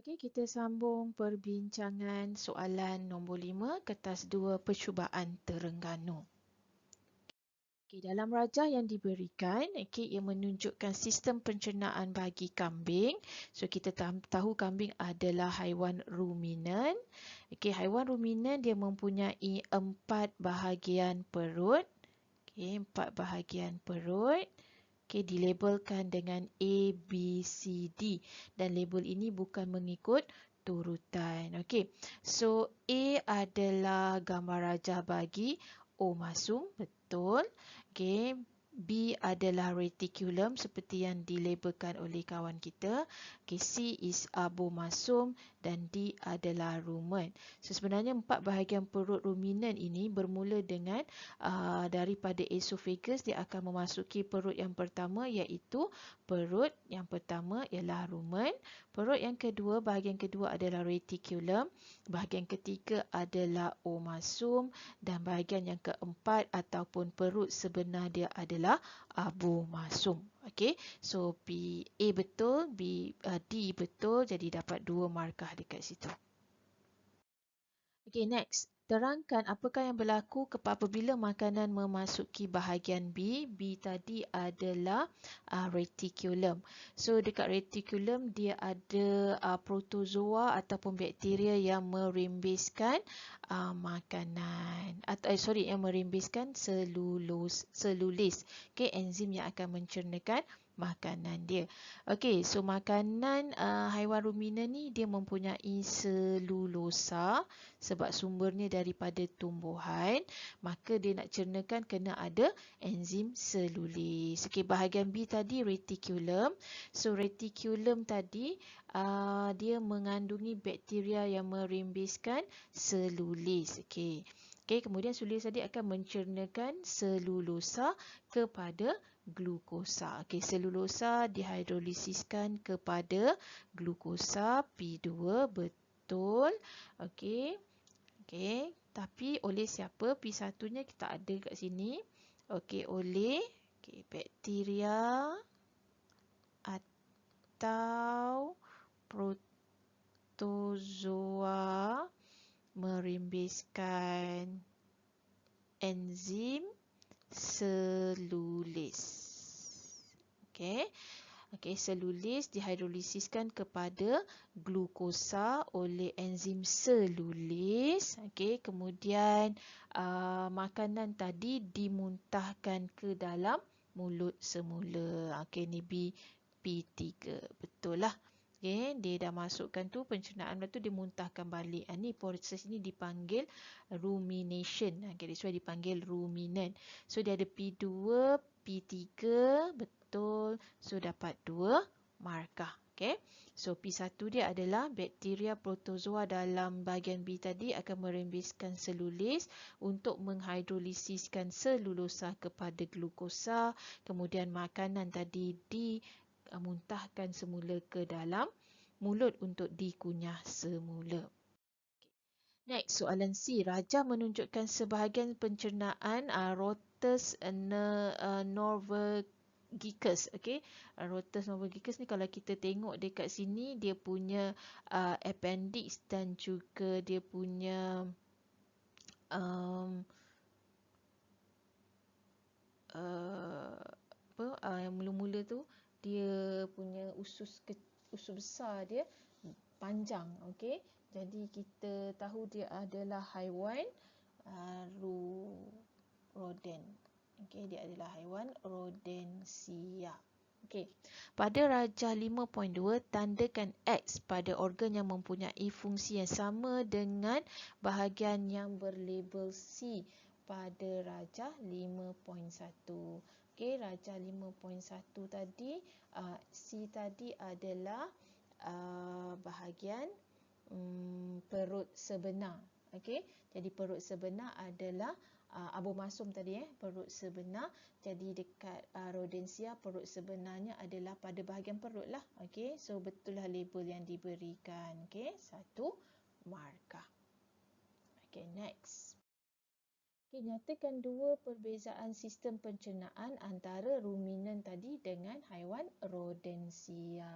Okey, kita sambung perbincangan soalan nombor 5, kertas 2 percubaan Terengganu. Okey, dalam rajah yang diberikan, okey, ia menunjukkan sistem pencernaan bagi kambing. So, kita tahu kambing adalah haiwan ruminan. Okey, haiwan ruminan dia mempunyai 4 bahagian perut. Okey, 4 bahagian perut. Okey, dilabelkan dengan A, B, C, D. Dan label ini bukan mengikut turutan. Okey, so A adalah gambar rajah bagi omasum, betul. Okey, B adalah reticulum seperti yang dilabelkan oleh kawan kita. Okey, C is abomasum dan D adalah rumen. So, sebenarnya 4 bahagian perut ruminan ini bermula dengan daripada esophagus, dia akan memasuki perut yang pertama, iaitu perut yang pertama ialah rumen. Perut yang kedua, bahagian kedua adalah reticulum. Bahagian ketiga adalah omasum. Dan bahagian yang keempat ataupun perut sebenar dia adalah abomasum. Okey, so A betul, D betul, jadi dapat 2 markah dekat situ. Okay, next. Terangkan apakah yang berlaku apabila makanan memasuki bahagian B. B tadi adalah reticulum. So, dekat reticulum dia ada protozoa ataupun bakteria yang merimbiskan makanan. Yang merimbiskan selulis. Okay, enzim yang akan mencernakan makanan dia. Okey, so makanan haiwan ruminan ni dia mempunyai selulosa sebab sumbernya daripada tumbuhan, maka dia nak cernakan kena ada enzim selulis. Okey, bahagian B tadi reticulum. So reticulum tadi dia mengandungi bakteria yang merimbiskan selulis. Okey. Okey, kemudian selulis tadi akan mencernakan selulosa kepada glukosa. Okey, selulosa dihidrolisiskan kepada glukosa P2, betul. Okey. Okey, tapi oleh siapa? P1-nya kita ada kat sini. Okey, oleh bakteria atau protozoa merimbiskan enzim selulis. Okey. Okey, selulis dihidrolisiskan kepada glukosa oleh enzim selulis. Okey, kemudian makanan tadi dimuntahkan ke dalam mulut semula. Okey, ni P3. Betul lah. Okay, dia dah masukkan tu pencernaan, lepas tu dia muntahkan balik. Ni proses ni dipanggil rumination. Okay, that's why dipanggil ruminant. So dia ada P2, P3, betul. So dapat 2 markah. Okay. So P1 dia adalah bakteria protozoa dalam bahagian B tadi akan merimbiskan selulis untuk menghidrolisiskan selulosa kepada glukosa. Kemudian makanan tadi muntahkan semula ke dalam mulut untuk dikunyah semula. Next, soalan C. Rajah menunjukkan sebahagian pencernaan Rotus norvegicus. Okay? Rotus norvegicus ni kalau kita tengok dekat sini, dia punya appendix dan juga dia punya yang mula-mula tu dia punya usus besar dia panjang. Okey, jadi kita tahu dia adalah haiwan rodent. Okey, dia adalah haiwan rodensia. Okey, pada rajah 5.2 tandakan X pada organ yang mempunyai fungsi yang sama dengan bahagian yang berlabel C pada rajah 5.1. Okey, rajah 5.1 tadi, C tadi adalah bahagian perut sebenar. Okey, jadi perut sebenar adalah abomasum tadi, perut sebenar. Jadi dekat rodensia, perut sebenarnya adalah pada bahagian perut lah. Okey, so betul lah label yang diberikan. Okey, 1 markah. Okey, next. Okey, nyatakan dua perbezaan sistem pencernaan antara ruminan tadi dengan haiwan rodensia.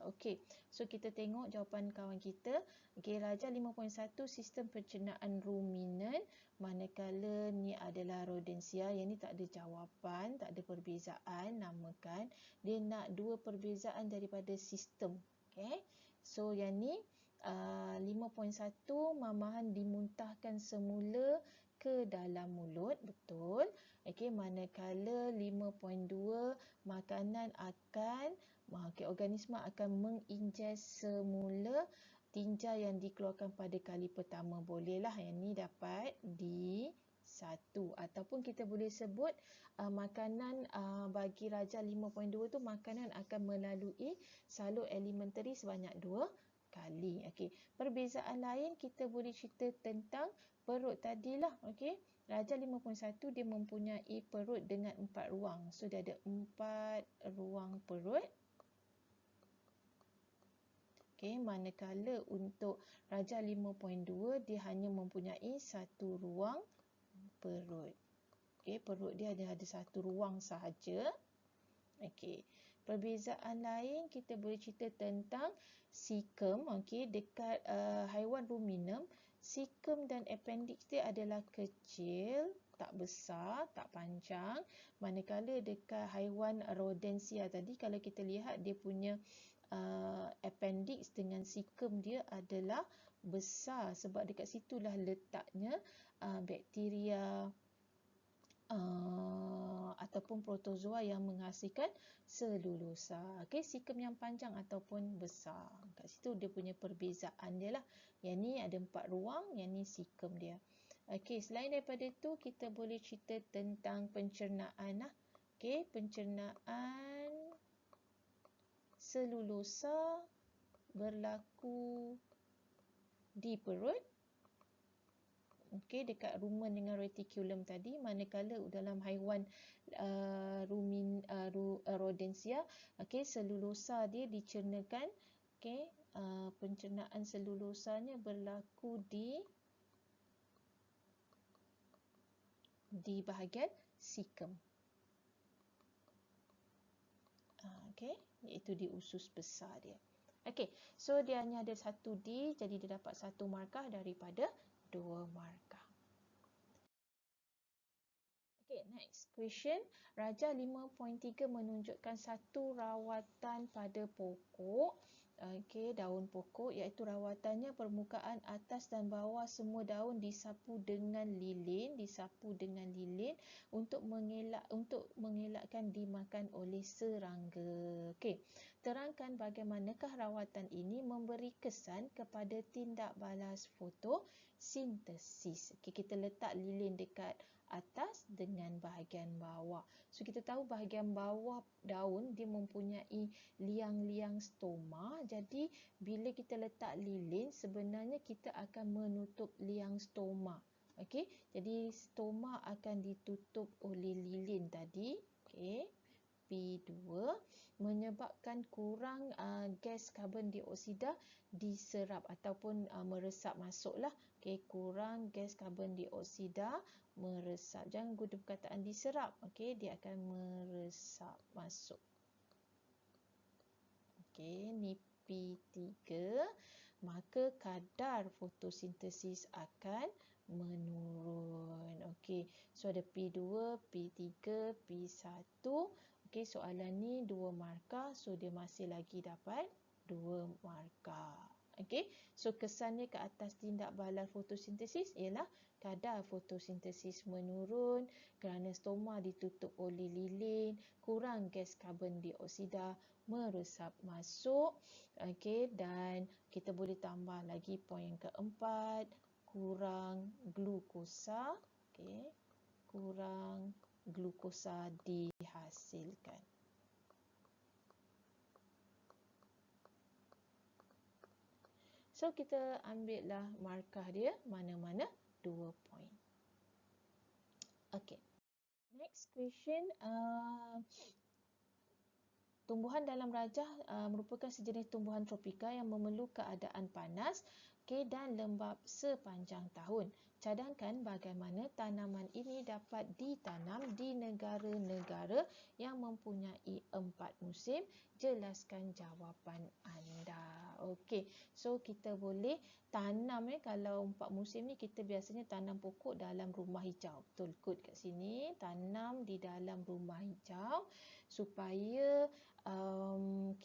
Okey, so kita tengok jawapan kawan kita. Okey, Raja 5.1 sistem pencernaan ruminan, manakala ni adalah rodensia. Yang ni tak ada jawapan, tak ada perbezaan, namakan. Dia nak dua perbezaan daripada sistem. Okey, so yang ni 5.1 mamahan dimuntahkan semula ke dalam mulut, betul. Okey, manakala 5.2 makanan akan organisma akan mengingest semula tinja yang dikeluarkan pada kali pertama. Bolehlah yang ni dapat di 1 ataupun kita boleh sebut makanan bagi Raja 5.2 tu makanan akan melalui salur elementari sebanyak 2 kali. Okey, perbezaan lain kita boleh cerita tentang perut tadilah. Okey, Raja 5.1 dia mempunyai perut dengan 4 ruang. So dia ada 4 ruang perut. Okey, manakala untuk Raja 5.2 dia hanya mempunyai 1 ruang perut. Okey, perut dia ada 1 ruang sahaja. Okey, perbezaan lain kita boleh cerita tentang sikem. Okey, dekat haiwan ruminant, sikem dan appendix dia adalah kecil, tak besar, tak panjang. Manakala dekat haiwan rodensia tadi, kalau kita lihat dia punya appendix dengan sikem dia adalah besar, sebab dekat situlah letaknya bakteria ataupun protozoa yang menghasilkan selulosa. Okey, sikem yang panjang ataupun besar. Kat situ dia punya perbezaan dia lah. Yang ni ada 4 ruang, yang ni sikem dia. Okey, selain daripada tu kita boleh cerita tentang pencernaan lah. Okey, pencernaan selulosa berlaku di perut. Okey, dekat rumen dengan retikulum tadi, manakala dalam haiwan rodensia, okey, selulosa dia dicernakan. Okey, pencernaan selulosanya berlaku di bahagian sikem. Okey, iaitu di usus besar dia. Okey, so dia hanya ada 1D, jadi dia dapat 1 markah daripada 2 markah. Okay, next question. Raja 5.3 menunjukkan satu rawatan pada pokok. Okey, daun pokok, iaitu rawatannya permukaan atas dan bawah semua daun disapu dengan lilin, untuk mengelakkan dimakan oleh serangga. Okey, terangkan bagaimanakah rawatan ini memberi kesan kepada tindak balas fotosintesis. Okey, kita letak lilin dekat atas dengan bahagian bawah. So kita tahu bahagian bawah daun dia mempunyai liang-liang stoma. Jadi bila kita letak lilin, sebenarnya kita akan menutup liang stoma. Okey, jadi stoma akan ditutup oleh lilin tadi. Okey, P2 menyebabkan kurang gas karbon dioksida diserap ataupun meresap masuklah. Okey, kurang gas karbon dioksida meresap. Jangan guna perkataan diserap. Okey, dia akan meresap masuk. Okey, ni P3, maka kadar fotosintesis akan menurun. Okey, so ada P2, P3, P1. Okey, soalan ni 2 markah, so dia masih lagi dapat 2 markah. Okey, so kesannya ke atas tindak balas fotosintesis ialah kadar fotosintesis menurun kerana stoma ditutup oleh lilin, kurang gas karbon dioksida meresap masuk. Okey, dan kita boleh tambah lagi poin yang keempat, kurang glukosa. Okey, kurang glukosa dihasilkan. So kita ambillah markah dia mana-mana 2 poin. Okey. Next question, tumbuhan dalam rajah merupakan sejenis tumbuhan tropika yang memerlukan keadaan panas dan lembap sepanjang tahun. Cadangkan bagaimana tanaman ini dapat ditanam di negara-negara yang mempunyai 4 musim. Jelaskan jawapan anda. Okey, so kita boleh tanam kalau 4 musim ni kita biasanya tanam pokok dalam rumah hijau. Betul kot kat sini, tanam di dalam rumah hijau supaya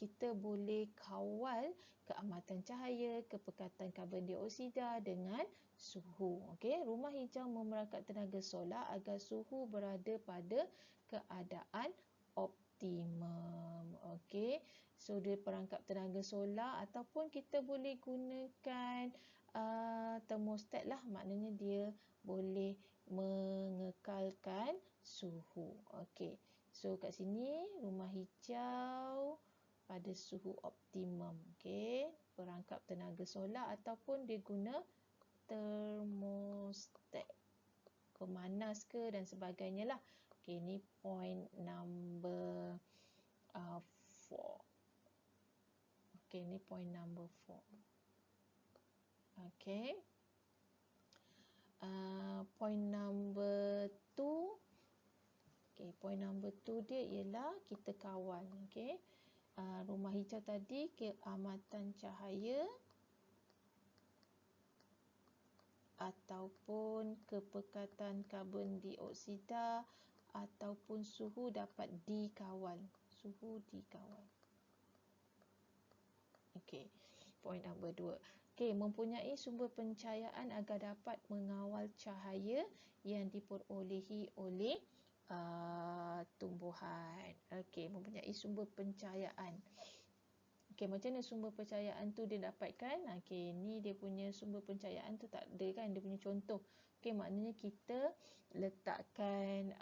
kita boleh kawal keamatan cahaya, kepekatan karbon dioksida dengan suhu. Okey, rumah hijau memerangkap tenaga solar agar suhu berada pada keadaan optimum. Okey, so dia perangkap tenaga solar ataupun kita boleh gunakan termostat lah, maknanya dia boleh mengekalkan suhu. Okey, so kat sini rumah hijau pada suhu optimum. Okey, perangkap tenaga solar ataupun dia guna termostat, pemanas ke dan sebagainya lah. Okey, ni point number 4. Okey, ni point number 4. Okey. Point number 2. Okey, point number 2 dia ialah kita kawal. Okey. Rumah hijau tadi keamatan cahaya ataupun kepekatan karbon dioksida ataupun suhu dapat dikawal. Suhu dikawal. Okey, point number 2. Okey, mempunyai sumber pencahayaan agar dapat mengawal cahaya yang diperolehi oleh tumbuhan. Okey, mempunyai sumber pencahayaan. Okey, macam mana sumber pencahayaan tu dia dapatkan? Okey, ni dia punya sumber pencahayaan tu tak ada kan, dia punya contoh. Okey, maknanya kita letakkan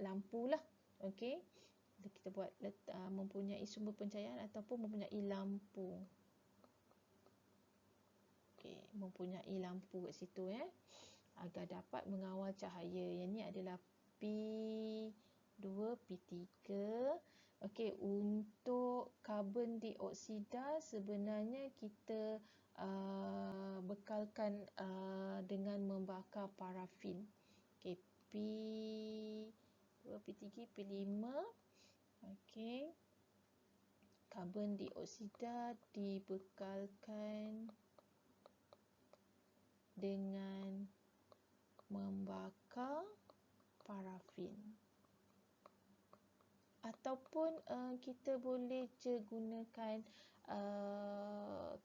lampu lah. Okey, kita buat mempunyai sumber pencahayaan ataupun mempunyai lampu. Okey, mempunyai lampu kat situ agar dapat mengawal cahaya. Yang ni adalah P2, P3. Okey, untuk karbon dioksida sebenarnya kita bekalkan dengan membakar parafin. Okey, P2, P3, P5. Okey, karbon dioksida dibekalkan dengan membakar parafin. Ataupun kita boleh je gunakan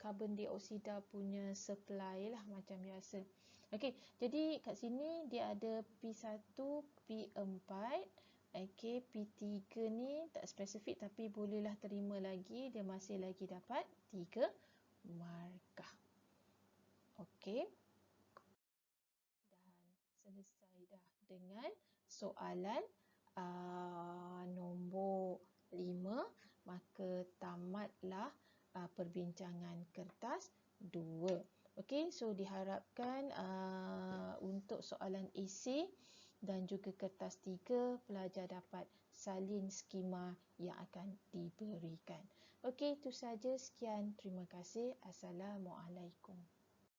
karbon dioksida punya supply lah macam biasa. Okey, jadi kat sini dia ada P1, P4. Okey, P3 ni tak spesifik tapi bolehlah terima lagi, dia masih lagi dapat 3 markah. Okey. Dan selesai dah dengan soalan nombor 5, maka tamatlah perbincangan kertas 2. Okey, so diharapkan untuk soalan esei dan juga kertas 3 pelajar dapat salin skema yang akan diberikan. Okey, itu saja. Sekian. Terima kasih. Assalamualaikum.